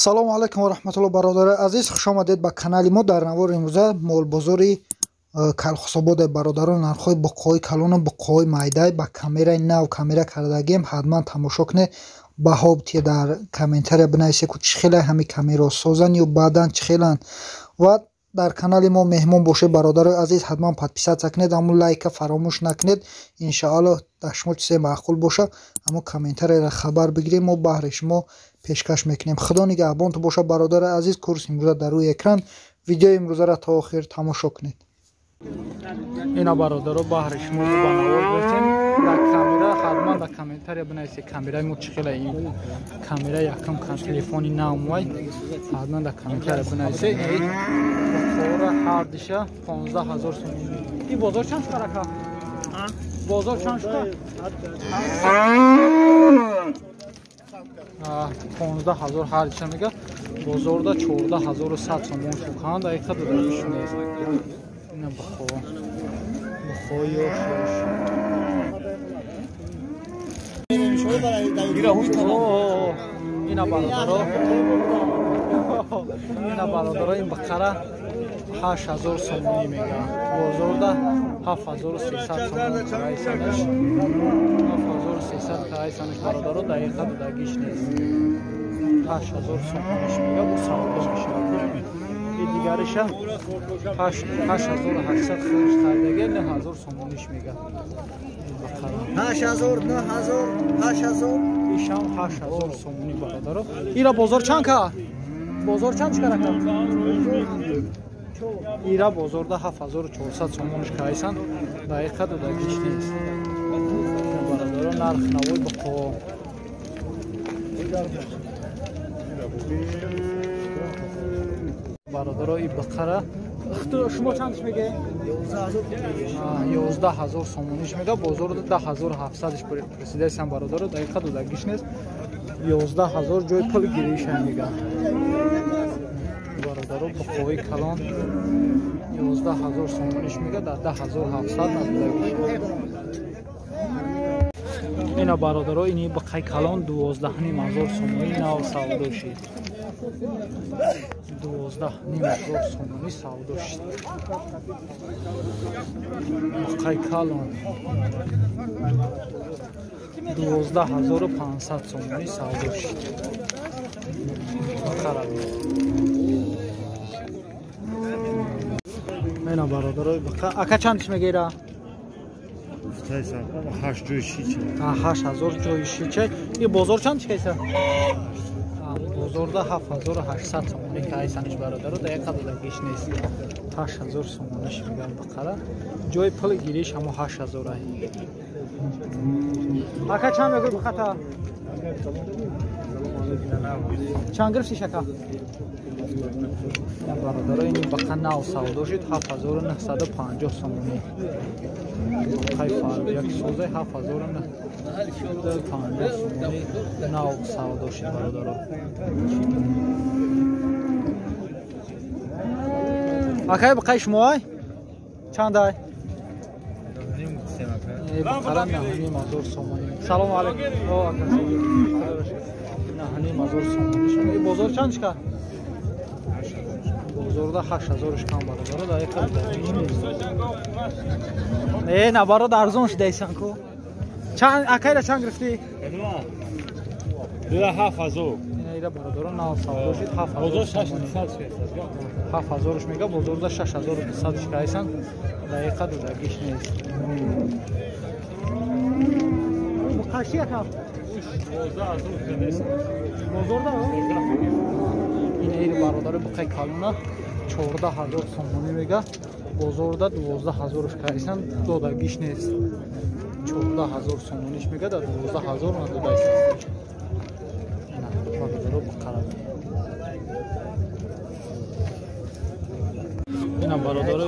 салому алайкум ва раҳматуллоҳ бародари азиз, хуш омадед ба канали мо. дар навори имрӯза молбозори калхосободе бародарон, нархҳои буққоҳои калону буққоҳои майда ба камераи нав камера кардагем. ҳатман тамошо кунед. баҳо битие дар комментария бинависед ки чӣ хеле ҳами камеро созан ё баъдан чӣ хелан. ва дар канали мо меҳмон бошед бародарои азиз, ҳатман подписатсия кунед, ҳамун лайка фаромӯш накунед. иншоаллоҳ дар шумо чизе маъқул боша, ҳамун комментарияро хабар бигирем, мо баҳри шумо пешкаш мекунем. худо нигаҳбонтон боша бародари азиз. курси имрӯза дар рӯи экран. видеои имрӯзаро то охир тамошо кунед. ина бародаро баҳри шумо ба навор гирифтем. дар камера ҳатман дар комментария бинависед камераи мо чӣ хеле ин камера якум телефони навмой ҳатман дар комментария бинависед. бохора ҳардиша 15000 сом. ин бозор чанд шударака? бозор чанд шуда? 15000 ҳардиша мега. бозорда 14100 сомон шукан. дар ҳақиқат додашунез. ина бахо ёш ина бародаро ин бақара 8000 сомонӣ мега. бозорда 7300 сомон карайсанаш. 7300 карайсанаш бародаро дар ҳақиқат додагиш нест. 8000 сомониш мега. бу савдо мешавад. дигариша 8800 хуриш кардага 9000 сомониш мега. 8000 9000 8000 ишам 8000 сомони бародаро. ира бозор чанд ка? бозор чанд карака? ира бозорда 7400 сомониш карайсан. дар ҳақиқат додагиш нест. бародаро нарх навои бақо бародаро ин бақара шумо чандиш мега? 11000 сомониш мега. бозорда 10700иш пресидайсан бародаро. дар ҳақиқат додагиш нест. 11000 ҷои пул гириша мега. бародаро бақои калон 11000 сомониш мега. дар 10700 надодагиш. ина бародаро ини бақаи калон 12500 сомонӣ нав савдо шид. 12500 сомонӣ савдо шид. бақаи калон 12500 сомонӣ савдо шид. бақара ина бародаро бақа ака чандиш мегира? 8000 ҷои шича. ин бозор чанд кайса? бозорда 7800 сомонӣ кайсаниш бародаро. дар ҳақиқат додагиш нест. 8000 сомониш мегам бақара. ҷои пули гириш ҳамо 8000 ай. ака чанд мегӯй бақата? чанд гирифти шака? бародаро ин бақа нав савдо шид 7950 сомонӣ. бақаи фард як соза 7950 сомонӣ нав савдо шид бародаро. акай бақаи шумо ай чанд ай? бақара 9000 сомонӣ. салому алайкум. 9000 сомонӣ. бозор чандиш ка? бозорда 8000 кам бародаро. дар ҳақиқат набарод арзон шудайсан ку. чанд акайра чанд гирифтӣ? 7000 ира бародаро нав савдо шид 7000 мега. бозорда 6200 кайсан. дар ҳақиқат додагиш нест. қаши ака? бозорда ин бародаро бақаи калона 14000 сомонӣ мега. бозорда 12000 кайсан. додагиш нест. 14000 сомониш мега. дар 12000 надодайсан. бародаро бақара ина бародаро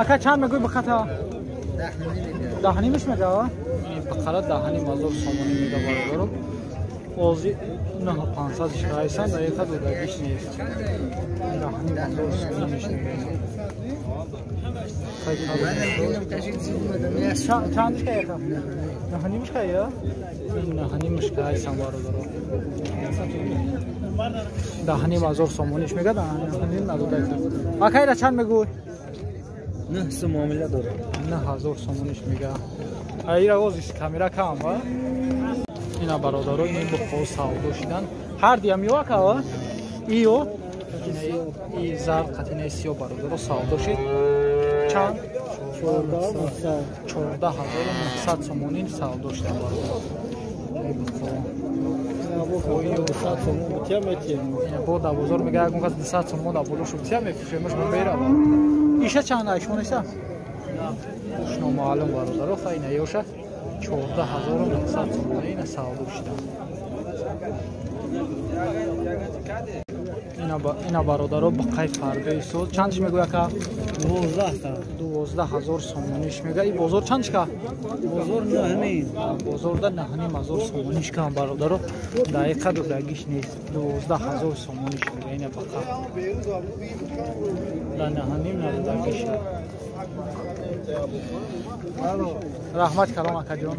ака чанд мегӯй бақата? 10,5 мега. бақара 10000 сомонӣ мега бародаро. ози 9500 кайсан. дар ҳақиқат додагиш нест. 10000 сомониш мега. чандиш кайка? 9,5 кая? 9,5 кайсан бародаро. 10,000 сомониш мегӯяд. Акайра чанд мегӯй? 9 сом муомила дорад. 9,000 сомониш мегӯяд. Айра озис камера кам ва? Ина бародарои ин бухо савдо шидан. Ҳар диам ёка ва? Иё? И зар қатинаи сиё бародаро савдо шид. Чанд? 14,900 сомонин савдо шидан бародаро. Ай бухо. Бо 12,000 мегӯяд ягон кас 200 сомон да боло шуд. Чия мефишемаш мебера. Иша чанд айшонеса? Уш номаълум бародаро хайна ёша 14,900 сомон ина савдо шидан. Ина бародаро ба қай фардаи сол чандш мегӯяд ка? 12,000 сомониш мегӯяд. И бозор чандш ка? Бозор наҳмин. Бозорда 9,000 сомониш ка бародаро. Дақиқа ду дагиш нест. 12,000 сомониш мегӯяд ина ба қа. Да 9,000 дагиш. Rahmat kalom akajon.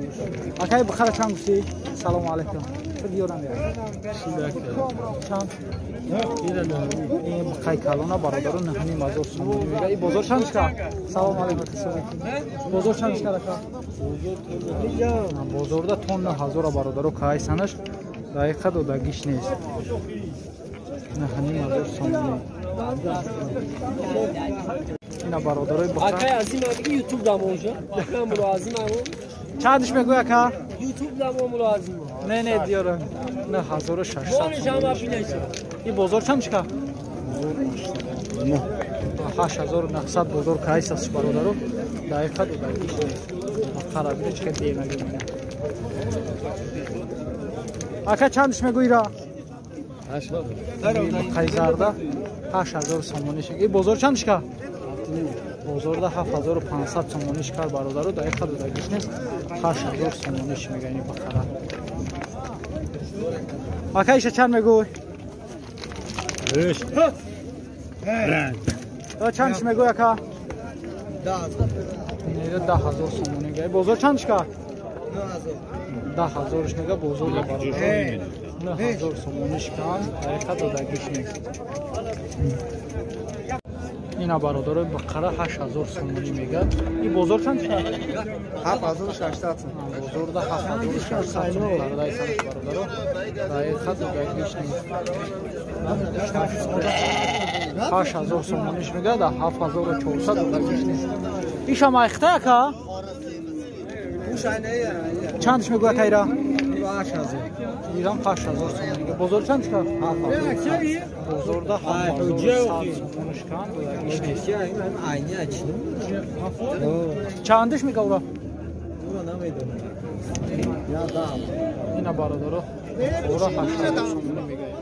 Akay bukhara chand gusti? Assalomu alaykum. Diyoram ya. Chand? Bukhara kalona barodaro 9,000 сомон мегӯяд. И бозор чанд ка? Assalomu alaykum. Бозор чанд ка рака? Бозорда тонна 1000 бародаро кай санаш. Дақиқа дода гиш нест. 9,000 сомон. Ина бародарои бухара. Акай азим аги YouTube да можа. Акай мулозим амо. Чандш мегӯяд ка? YouTube да мулозим. Не диёрам. 1600. Бори жама бинайса. И бозор чандш ка? 8,900 бозор кайсас бародаро. Дақиқа дода гиш нест. Қарабиричка демагӣ. Ака чандш мегӯира? 8,000. Қайзарда 8,000 сомониш. И бозор чандш ка? Бозорда 7,500 сомониш кар бародаро. Дақиқа дода гиш нест. 8,000 сомониш мегӯяни бақара. Ака иша чанд мегӯй? Чандш мегӯй ака? 10,000 сомон мегӯяд. Бозор чандш ка? 10,000 мегӯяд бозор бародаро. 9,000 сомониш кан. Дақиқа дода гиш нест. Ина бародарои бақара 8,000 сомонӣ мегӯяд. И бозор чанд ка? 7,600 сом. Бозорда 7,600 сом кардаи санаш бародаро. Дақиқа дода гиш нест. 8,000 сомониш мегӯяд. 7,400 дода гиш нест. Иша майхтая ка? Чандш мегӯяд кайра? 8,000. Иран 8,000 сомон мегӯяд. Бозор чанд ка? Бозорда 7,400 сомониш кан. Айни ачидам. Чандш мегӯяд ура? Намедонам. Ина бародаро ура 8,000 сомон мегӯяд.